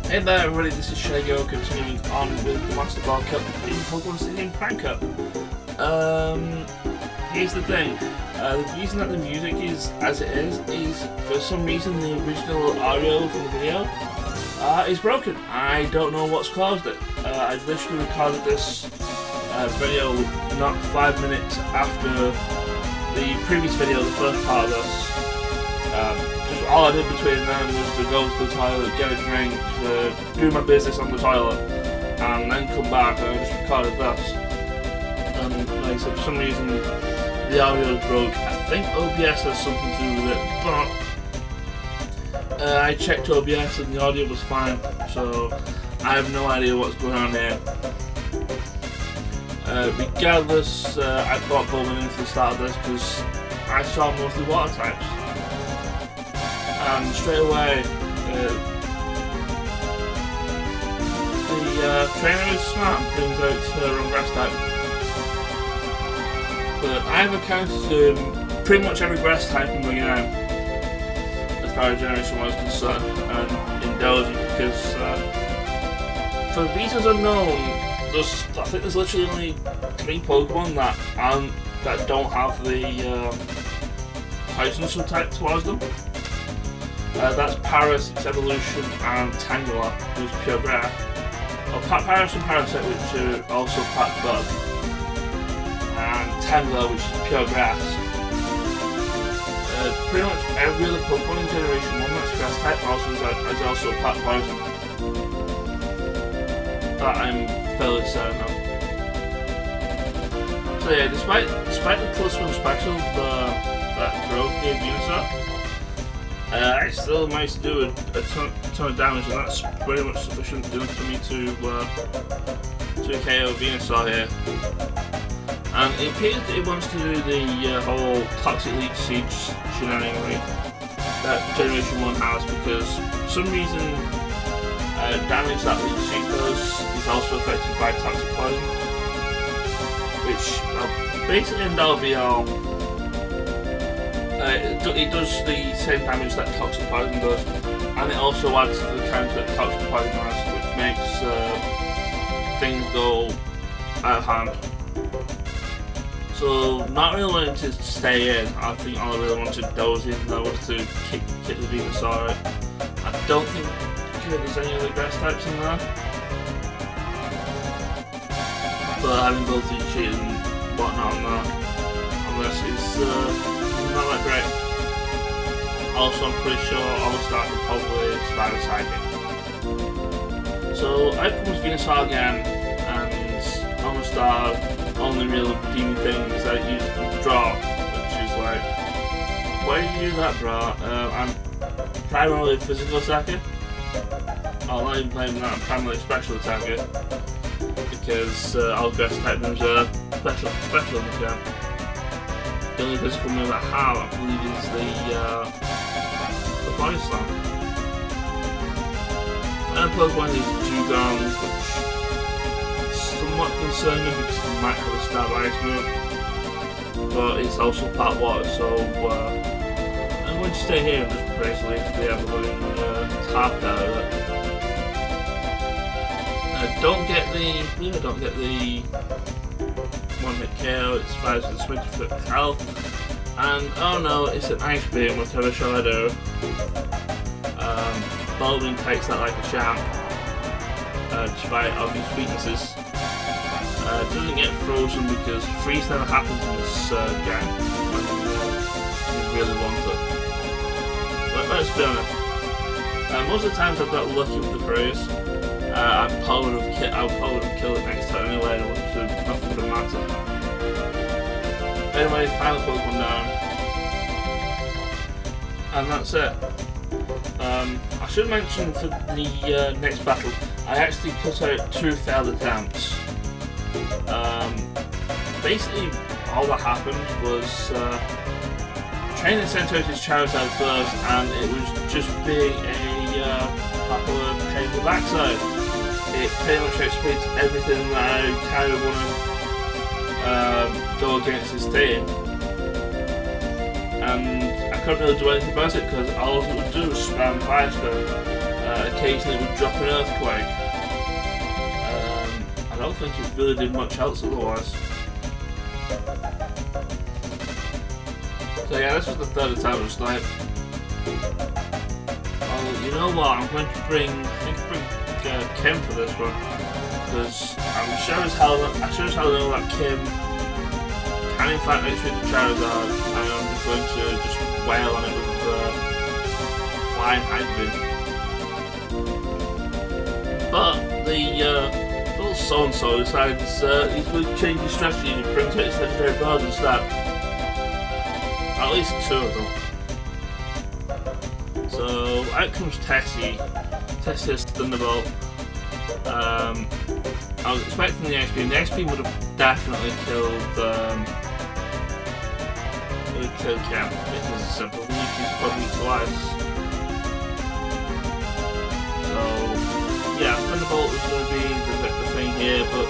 Hey there everybody, this is Shago continuing on with the Master Ball Cup in Pokemon Stadium Prime Cup. Here's the thing, the reason that the music is as it is for some reason the original audio from the video is broken. I don't know what's caused it. I literally recorded this video not 5 minutes after the previous video, the first part of this. Just all I did between them was to go to the toilet, get a drink, do my business on the toilet, and then come back and I just recorded this. And like I said, for some reason the audio broke. I think OBS has something to do with it, but I checked OBS and the audio was fine, so I have no idea what's going on here. Regardless, I brought Bowman in for the start of this because I saw mostly water types. And straight away, the trainer is smart and brings out her own grass type. But I've encountered pretty much every grass type in the game, as far as Generation 1 is concerned, and in Dozy, because for reasons unknown, I think there's literally only 3 Pokemon that don't have the Poison subtype towards them. That's Paras, its Evolution, and Tangela, who's pure grass. Or Paras and Parasite, which are also part bug. And Tangela, which is pure grass. Pretty much every other Pokemon in Generation 1 that's grass type is also part poison. That I'm fairly certain of. So yeah, despite the +1 special that growth gave Nuzelocke, I still managed to do a ton of damage, and that's pretty much sufficient enough for me to KO Venusaur here. And it appears that it wants to do the whole Toxic Leech Siege shenanigan that Generation 1 has, because for some reason damage that Leech Siege does is also affected by Toxic Poison, which basically end all be all. It does the same damage that Toxic Poison does, and it also adds to the counter that Toxic Poison has, which makes things go out of hand. So, not really wanting to stay in, I think all I really wanted to dozy in there was to kick the Venusaur out. I don't think there's any other grass types in there, but having both each and whatnot in there, unless it's not that great. Also, I'm pretty sure All-Star could probably survive a Psychic. So, out comes Venusaur again, and All-Star only real redeeming thing is that you draw, which is like, why do you do that, bro? I'm primarily a physical attacker. I'll not even blame that, I'm primarily a special attacker, because all grass type moves are special in the game. The only physical move I have, I believe, is the Body Slam. And Pokemon is Dugong, which is somewhat concerning because it might have a Stab Ice move, but it's also part water, so I'm going to stay here and just basically if they have a living tap out of it. Don't get the one-hit KO, it survives with a switch foot health, and oh no, it's an Ice Beam, whatever shall I do? Baldwin takes that like a champ, despite obvious weaknesses. Doesn't get frozen because freeze never happens in this game when you really want it. But let's be honest, most of the times I've got lucky with the freeze. I probably would have killed it next time anyway, and nothing would have mattered. Anyway, final Pokemon down. And that's it. I should mention for the next battle, I actually cut out 2 failed attempts. Basically, all that happened was trainer sent out his Charizard first, and it was just being a proper pain in the backside. It pretty much explains everything that I kind of want to go against his team, and I couldn't really do anything about it because all it would do was spam Fire Spin. Occasionally it would drop an earthquake. I don't think it really did much else otherwise. So yeah, this was the third attempt. Just like, well, you know what? I'm going to bring Kim for this one, because I'm sure as hell know that Kim can in fact actually the Charizard, and I'm just going to just wail on it with flying Hyper Beam. But the little so-and-so decides he's going to change his strategy and he brings out his legendary birds instead. At least two of them. So out comes Tessie. Tessie has Thunderbolt. I was expecting the X Beam. The X Beam would have definitely killed Cam, because I believe she's probably twice. So yeah, Thunderbolt was going to be the thing here, but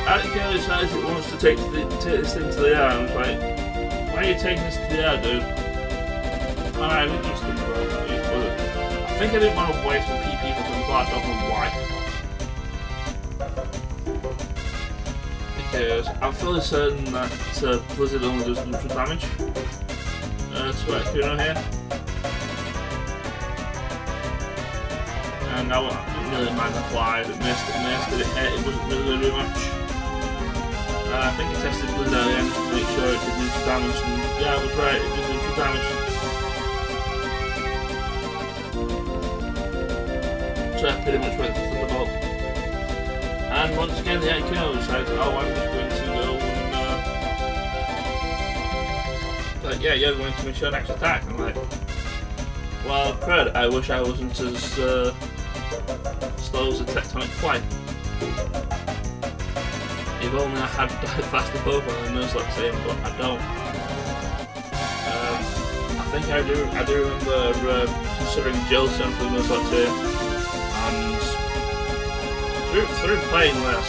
Attica decides it wants to take this thing to the air. I was like, why are you taking this to the air, dude? I didn't use Thunderbolt. I think I didn't want to waste my PP for Thunderbolt, I don't know why. Because I'm fairly certain that Blizzard only does neutral damage. So what here. And I didn't really mind the fly, it missed, it hit, it wasn't really going to do much. I think it tested Blizzard earlier just to make sure it did neutral damage, and yeah, I was right, it did neutral damage. So I pretty much went for Thunderbolt. And once again the Echo decides, oh, I'm just going to go and like, yeah, you're going to make your next attack. And I'm like, well, crud, I wish I wasn't as slow as a tectonic flight. If only I had faster Pokemon than Nuzelocke saying, but I don't. I think I do remember considering Jolteon for the Nuzelocke too. And through playing this,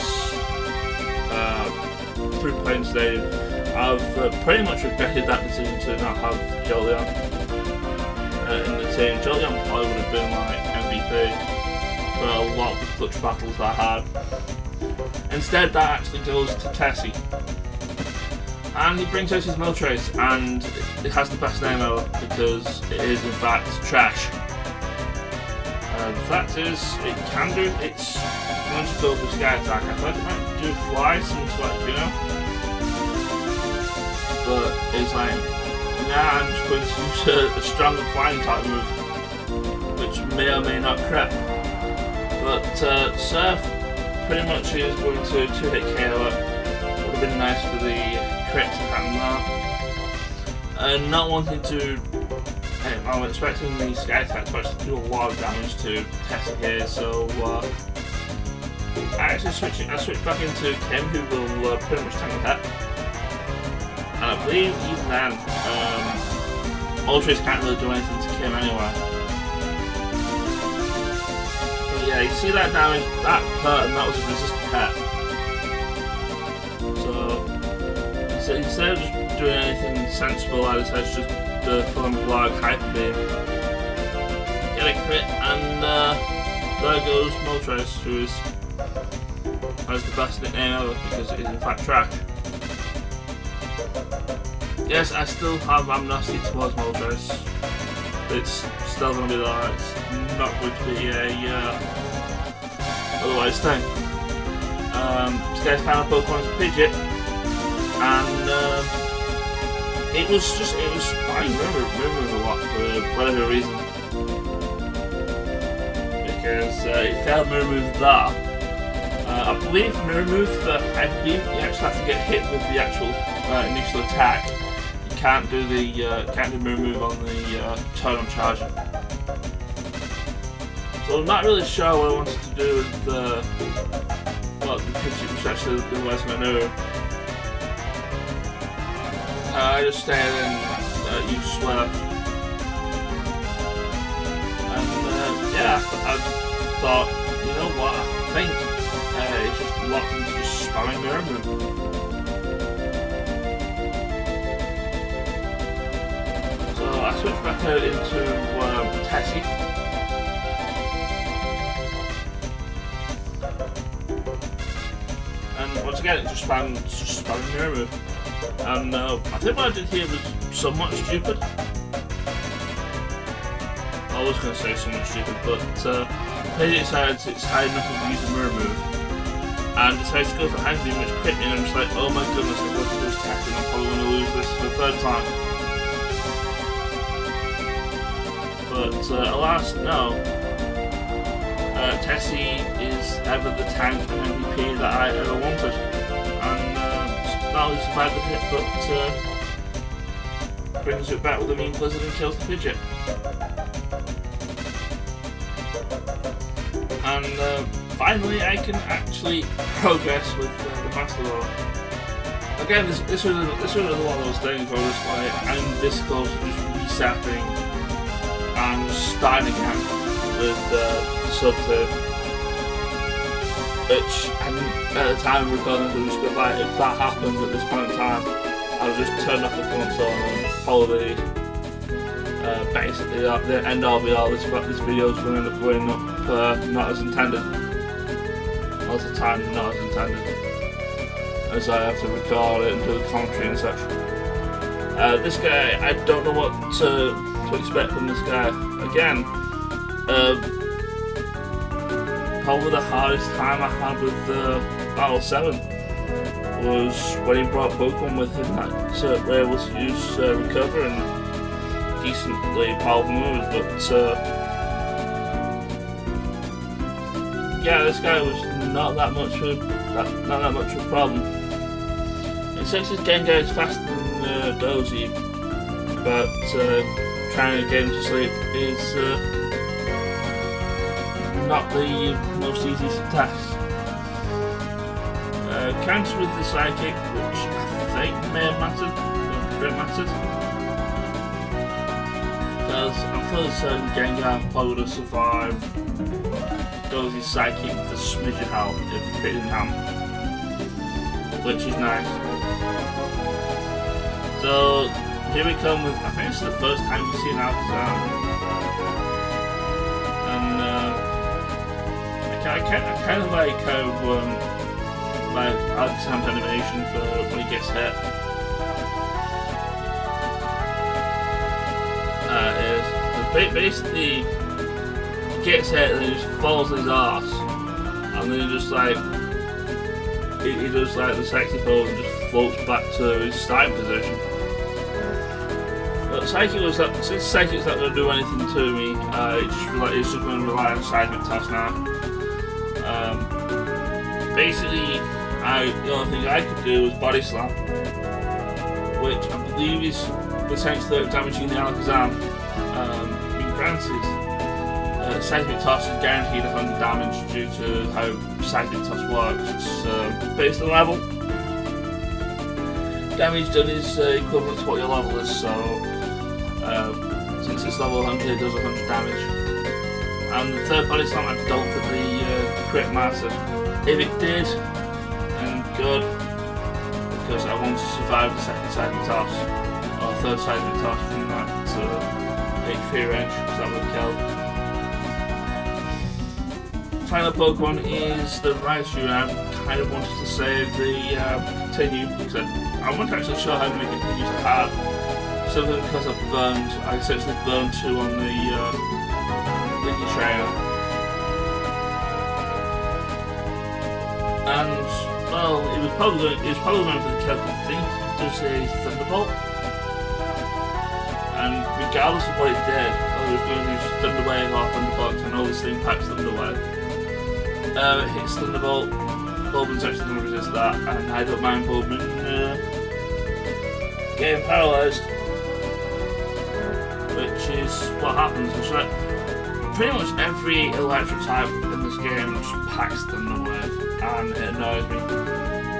through playing today, I've pretty much regretted that decision to not have Jolteon in the team. Jolteon probably would have been like MVP for a lot of the clutch battles that I had. Instead, that actually goes to Tessie. And he brings out his Moltres, and it has the best name ever because it is in fact trash. The fact is, it's going to go for Sky Attack. I thought it might do Fly, something like, you know. But it's like, nah, I'm just going to use a stronger flying type move, which may or may not crit. But Surf pretty much is going to 2-hit KO it. Would have been nice for the crit to happen there. And not wanting to. I'm expecting the Sky Attack to actually do a lot of damage to Tessie here, so I actually switch back into Kim, who will pretty much tank the hit. And I believe even then, Moltres can't really do anything to Kim anyway. But yeah, you see that damage, that hurt, and that was a resistant hit. So instead of just doing anything sensible, I decided to just full-on block Hyper Beam, get a crit, and there goes Moltres, who has the best nickname ever because it is in fact trash. Yes, I still have amnesty towards Moltres. It's still going to be there. It's not going to be a otherwise thing. Today's final Pokemon is a Pidgeot, and it was I remember it a lot for whatever reason. Because it failed Mirror Move there. I believe Mirror Move for Hyper Beam, you actually have to get hit with the actual initial attack. You can't do Mirror Move on the turn on charging. So I'm not really sure what I wanted to do with the Pidgeot was actually the worst maneuver. I just stayed and you swear. And yeah, I thought, you know what, I think it's just locked into just spamming Mirror Move. So I switched back out into Tessie. again, it's just spamming mirror move. And I think what I did here was somewhat stupid. I was going to say somewhat stupid, but Pidgey decides it's high enough to use a mirror move, and decides to go for Hang Beam, which crit me, and I'm just like, oh my goodness, I've got to do this tactic, I'm probably going to lose this for the third time. But alas, no. Tessie is ever the tank and MVP that I ever wanted, and not only survived the hit, but brings it back with a mean blizzard and kills the Pidgeot. And finally, I can actually progress with the Master Ball. Again, this was another one of those things where I was like, I'm this close to just resetting and starting again with Sub-2, which at the time of recording, I was just like, if that happened at this point in time, I would just turn off the console and probably basically the end all be all. This video is going to end up going up not as intended. Most of the time, not as intended, as I have to record it and do the commentary and such. This guy, I don't know what to expect from this guy. Again, probably the hardest time I had with Battle 7 was when he brought Pokemon with him that were able to use Recover and decently powerful moves, but yeah, this guy was not that much of a problem. Since his Gengar is faster than Dozy, but trying to get him to sleep is not the most easiest task. Counter with the Psychic, which I think may have mattered, because I'm fairly certain Gengar probably would have survived Dozy's Psychic with a smidge of health if it didn't happen, which is nice. So here we come with, I think it's the first time we've seen Alakazam, and I kind of like how my Alakazam's animation for when he gets hit is basically he gets hit and then he just falls on his arse, and then he just like he does like the sexy pose and just floats back to his starting position. But since Psychic's not going to do anything to me, it's just going to rely on Seismic Toss now. Basically, the only thing I could do was Body Slam, which I believe is essentially damaging the Alakazam. Granted, Seismic Toss is guaranteed 100 damage due to how Seismic Toss works. It's based on level. Damage done is equivalent to what your level is, so since it's level 100, it does 100 damage. And the third Body Slam, I don't think the crit mattered. If it did, then good, because I want to survive the second Seismic Toss, or third Seismic Toss from that HP range, because that would kill. Final Pokemon is the Raichu, and I kind of wanted to save the Continue, because I want to actually show how many Continues I had, simply because I essentially burned 2 on the Leaky Trainer. And well, it was probably going for the kill. I think just a Thunderbolt, and regardless of what it did, I was going to use Thunder Wave or Thunderbolt. I know this thing packs Thunder Wave. It hits Thunderbolt. Bulbin's actually going to resist that, and I don't mind Bulbin getting paralysed, which is what happens. It's like pretty much every electric type in this game just packs Thunder Wave, and it annoys me.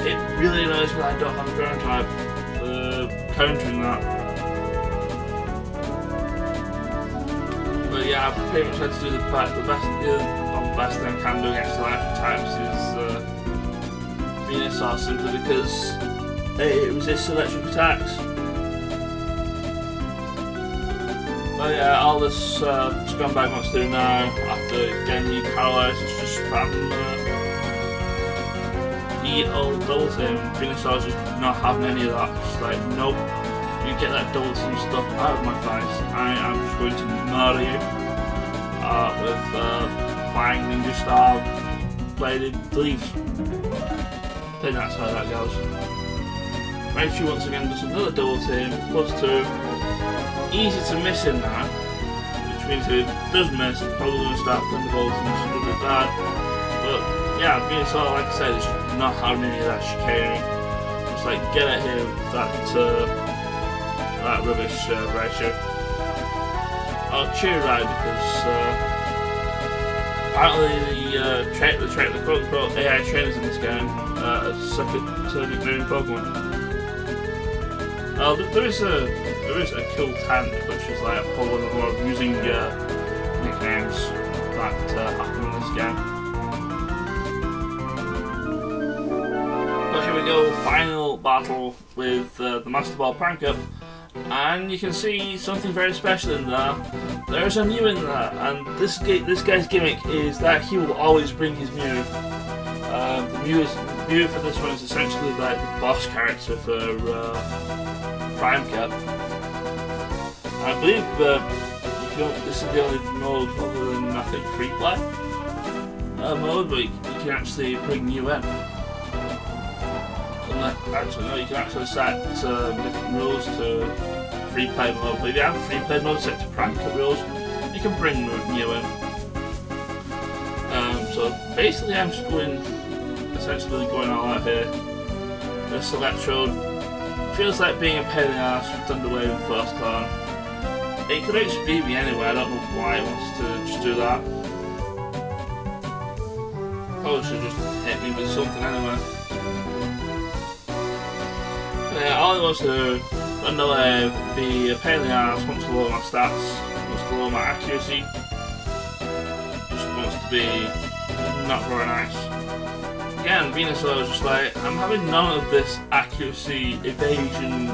It really annoys me that I don't have a ground type countering that. But yeah, I pretty much had to do the best thing I can do against electric types is Venusaur, simply because it resists electric attacks. But yeah, all this scumbag wants to do now, after getting you paralysed, is just spam the old double team. Venusaur's just not having any of that. She's like, nope, you get that double team stuff out of my face. I am just going to murder you with flying ninja style bladed leaves. I think that's how that goes. Raichu once again does another double team, +2. Easy to miss in that, which means if it does miss, it's probably going to start thunderbolts and it's going to be bad. But yeah, Venusaur, like I said, is not having any of that chicanery. Just like, get out here with that rubbish Raichu. I'll cheer right because apparently the quote-unquote AI trainers in this game suck at ignoring Pokemon. There is a cool tent, which is like probably one of the more amusing nicknames that happen in this game. But here we go, final battle with the Master Ball Prank Up, and you can see something very special in there. There's a Mew in there, and this guy's gimmick is that he will always bring his Mew. The Mew for this one is essentially like the boss character for Prime Cap. I believe this is the only mode other than I think free play mode, but you can actually bring Mew in. Actually, no, you can actually set different rules to free play mode, but if you have free play mode set to Prime Cap rules, you can bring Mew in. So basically I'm just essentially going all out here. This Electrode feels like being a pain in the ass with Thunderwave in first turn. It could outspeed me anyway, I don't know why it wants to just do that. Probably should just hit me with something anyway. But yeah, all it wants to do, Thunderwave, be a pain in the ass, wants to lower my stats, wants to lower my accuracy, just wants to be not very nice. Again, Venusaur is just like, I'm having none of this accuracy, evasion,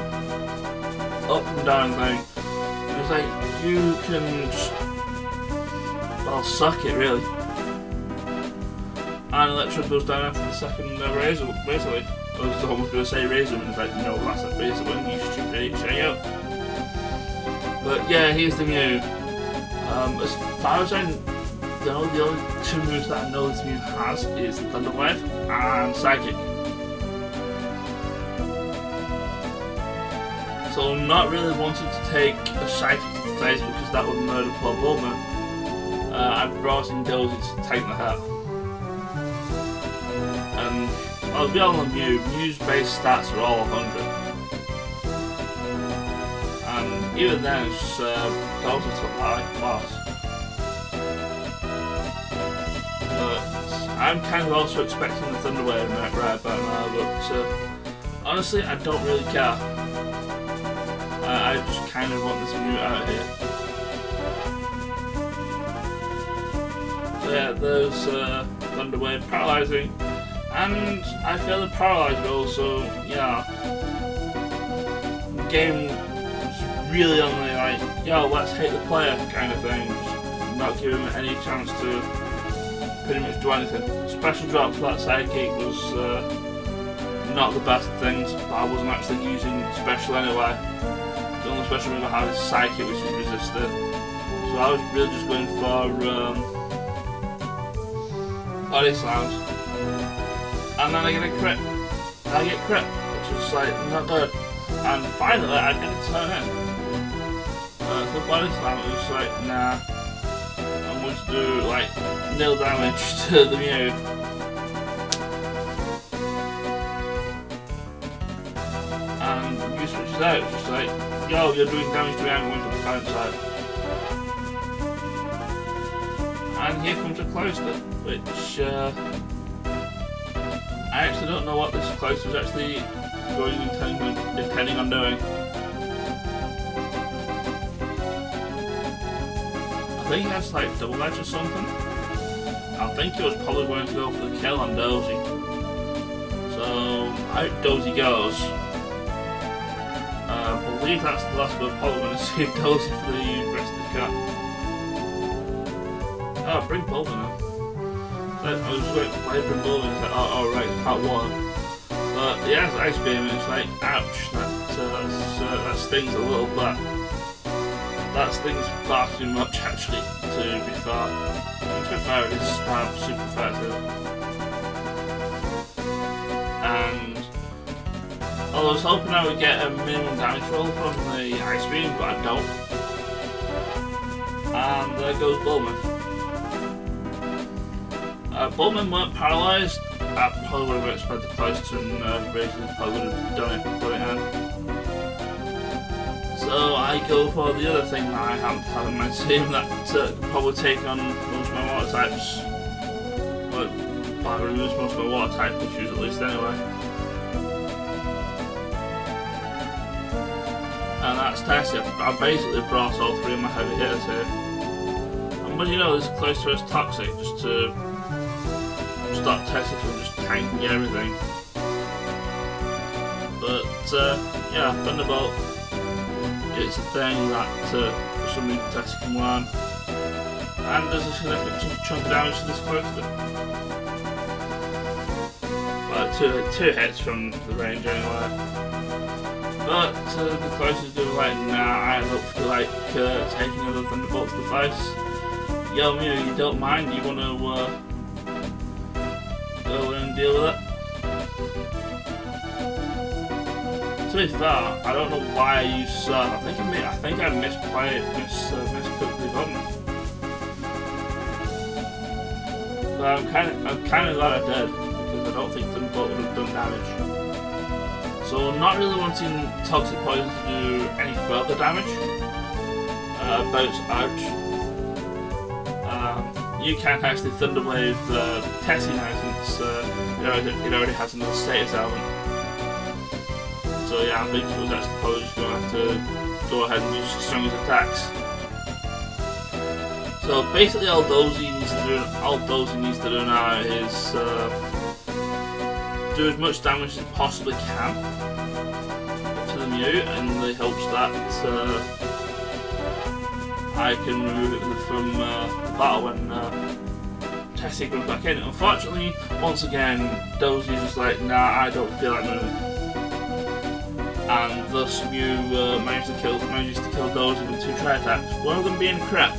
up and down thing. It's like, you can just, well, suck it really. And Electrode goes down after the second Razor Leaf. I was almost going to say Razor, and it's like, no, that's a Razor Leaf, you stupid idiot, shut up. But yeah, here's the Mew. As far as I know, the only two moves that I know this Mew has is Thunder Wave and Psychic. So I'm not really wanting to take a Psychic to the face because that would murder poor Bulma. I brought in Dozy to take the hit. And I'll be on the Mew. Mew's base stats are all 100. And even then, it's just Dozy took that like class. I'm kind of also expecting the Thunder Wave right about now, but honestly, I don't really care. I just kind of want this Mew out of here. So yeah, there's Thunder Wave paralysing, and I feel the Paralyze roll, so yeah, the game is really only like, yo, let's hit the player kind of thing, just not giving him any chance to pretty much do anything. Special drop for that Psychic was not the best things, but I wasn't actually using special anyway. The only special move I have is Psychic, which is resisted. So I was really just going for Body Slams. And then I get a crit. I get crit, which is like not good. And finally I get a turn in. The Body Slam was just like, nah. I'm going to do like nil damage to the Mew. And the Mew switches out, it's just like, yo, you're doing damage to me, I'm going to the opponent's side. And here comes a close loop, which I actually don't know what this close was actually intending on doing. I think he has like double edge or something. I think he was probably going to go for the kill on Dozy. So out Dozy goes. I believe that's the last one. Probably going to save Dozy for the rest of the cut. Oh, bring Bulma now. I was waiting for Viper Bulb and it's like, oh right, it's part 1. But yeah, it's Ice Beam and it's like, ouch, that stings a little bit. That stings far too much actually, to be fair. To be fair, it is super effective. And I was hoping I would get a minimum damage roll from the Ice Beam, but I don't. And there goes Bullman. Bullman weren't paralysed. I probably would have expected close to basically probably would have done it So I go for the other thing that I haven't had in my team that could probably take on most of my water types. Well, removes most of my water type issues at least anyway. And that's Tessie. I basically brought all 3 of my heavy hitters here. And when you know this close to us toxic, just to stop Tessie from just tanking everything. But yeah, Thunderbolt, it's a thing that for some reason Tessie can learn. And does a significant chunk of damage to this cloister. Well, two hits from the range anyway. But the cloister's doing like, nah, I don't feel like taking another Thunderbolt to the face. Yo, Mew, you don't mind? You want to go in and deal with it? To be fair, I don't know why I used Surf. I think I mistook the button. But I'm kind of glad I did, because I don't think Thunderbolt would have done damage. So not really wanting Toxic Poison to do any further damage. Bounce out. You can't actually Thunderwave Tessie now since it already has another status element. So yeah, I think it was actually probably just going to have to go ahead and use the strongest attacks. So basically all Dozy needs to do now is do as much damage as it possibly can to the Mew, in the hopes that I can remove it from the battle when Tessie comes back in. Unfortunately, once again, Dozy's just like, nah, I don't feel like moving. And thus Mew manages to kill Dozy with 2 tri-attacks, one of them being crap.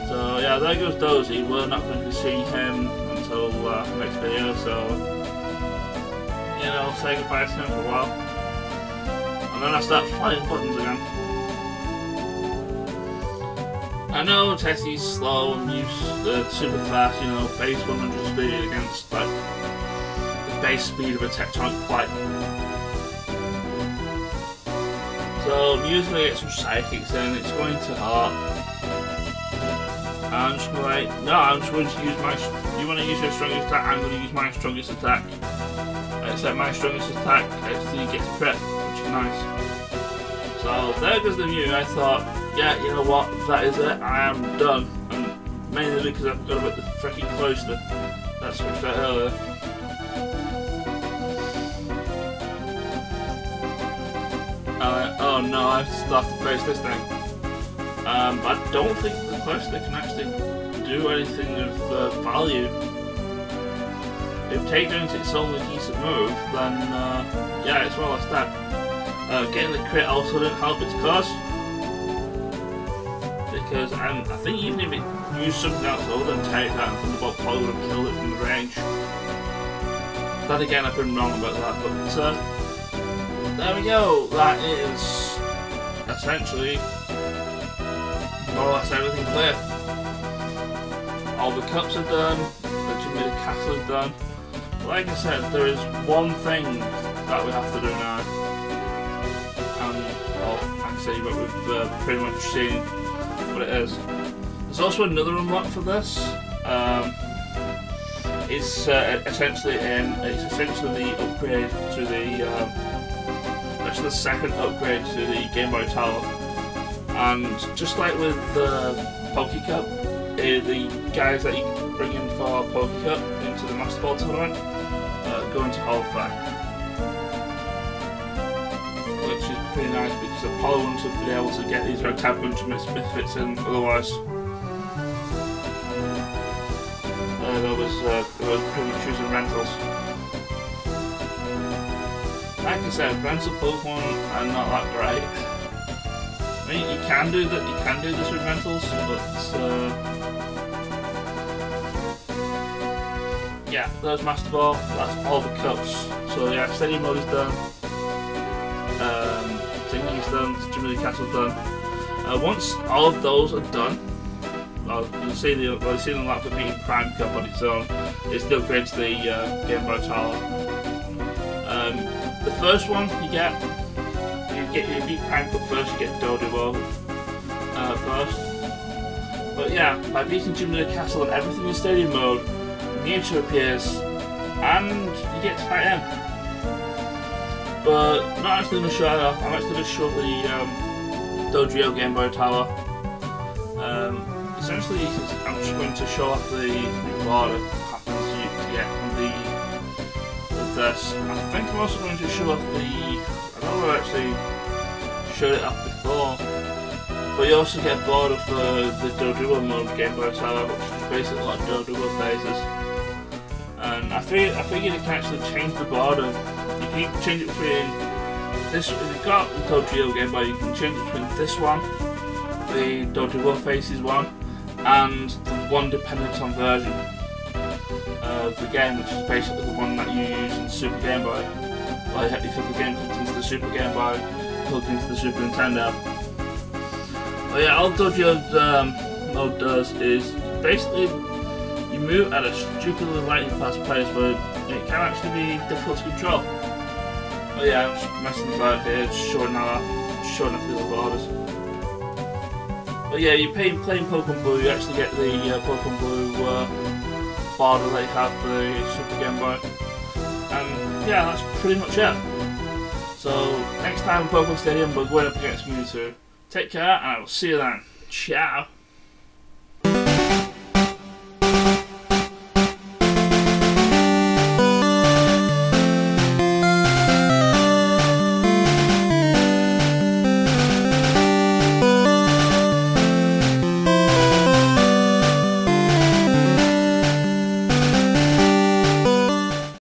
So yeah, there goes Dozy. We're not going to be seeing him until next video, so you know, say goodbye to him for a while. And then I start flying buttons again. I know Tessie's slow and super fast, you know, base 100 speed against like the base speed of a tectonic flight. So Mew's going to get some psychics in, it's going to hurt. I'm just going to like, no, I'm just going to use my, you want to use your strongest attack, I'm going to use my strongest attack. Except my strongest attack actually gets crit, which is nice. So there goes the Mew. I thought, yeah, you know what, that is it, I am done. And mainly because I've got about the freaking cloister that switched out earlier. Oh no, I still have to face this thing. But I don't think the cloister can actually do anything of value. If takedown's its only decent move, then yeah, it's well as that. Getting the crit also didn't help its cause. Because I think even if it used something else other than takedown, Thunderbolt probably would have killed it from the range. Then again, I've been wrong about that, but there we go. That is essentially more or less everything clear. All the cups are done, the Jamaica Castle is done. But like I said, there is one thing that we have to do now. Well, actually, but we've pretty much seen what it is. There's also another unlock for this. It's essentially the upgrade to the actually the second upgrade to the Game Boy Tower. And just like with the Poké Cup, the guys that you bring in for Poké Cup into the Master Ball tournament go into Hall of Fame, which is pretty nice because Apollo wouldn't have been able to get these red type bunch of misfits in otherwise. because they were pretty much using rentals. Like I said, rental Pokemon are not that great. I mean, you can do that. You can do this with rentals, but yeah, there's Master Ball. That's all the cups. So yeah, Stadium Mode is done. Thingy is done. Jiminy Castle's done. Once all of those are done, well, you'll see the lap of beating Prime Cup on its own. It still upgrades the Game Boy Tower. The first one you beat Prime Cup first, you get Doduo first. But yeah, by beating Jiminy Castle and everything in Stadium Mode, Mewtwo appears, and you get to fight him. But not actually going to show that. I'm actually going to show the Doduo Game Boy Tower. Essentially, I'm just going to show off the reward that happens to get on with this. I think I'm also going to show off the. I don't know if I actually showed it off before, but you also get board of the Doduo mode Game Boy Tower, which is basically like Doduo phases. And I figured it can actually change the border. You can change it between this. If you've got the Doduo Game Boy, you can change it between this one, the Doduo Faces one, and the one dependent on version of the game, which is basically the one that you use in the Super Game Boy. Like if the game comes into the Super Game Boy, plugged into the Super Nintendo. But yeah, all Doduo mode does is basically you move at a stupidly lightning fast pace, but it can actually be difficult to control. But yeah, I'm just messing about here, just showing off the other borders. But yeah, you're playing Pokemon Blue, you actually get the Pokemon Blue border that you have for the Super Game Boy. And yeah, that's pretty much it. So next time in Pokemon Stadium we're going up against Mewtwo. Take care and I will see you then. Ciao!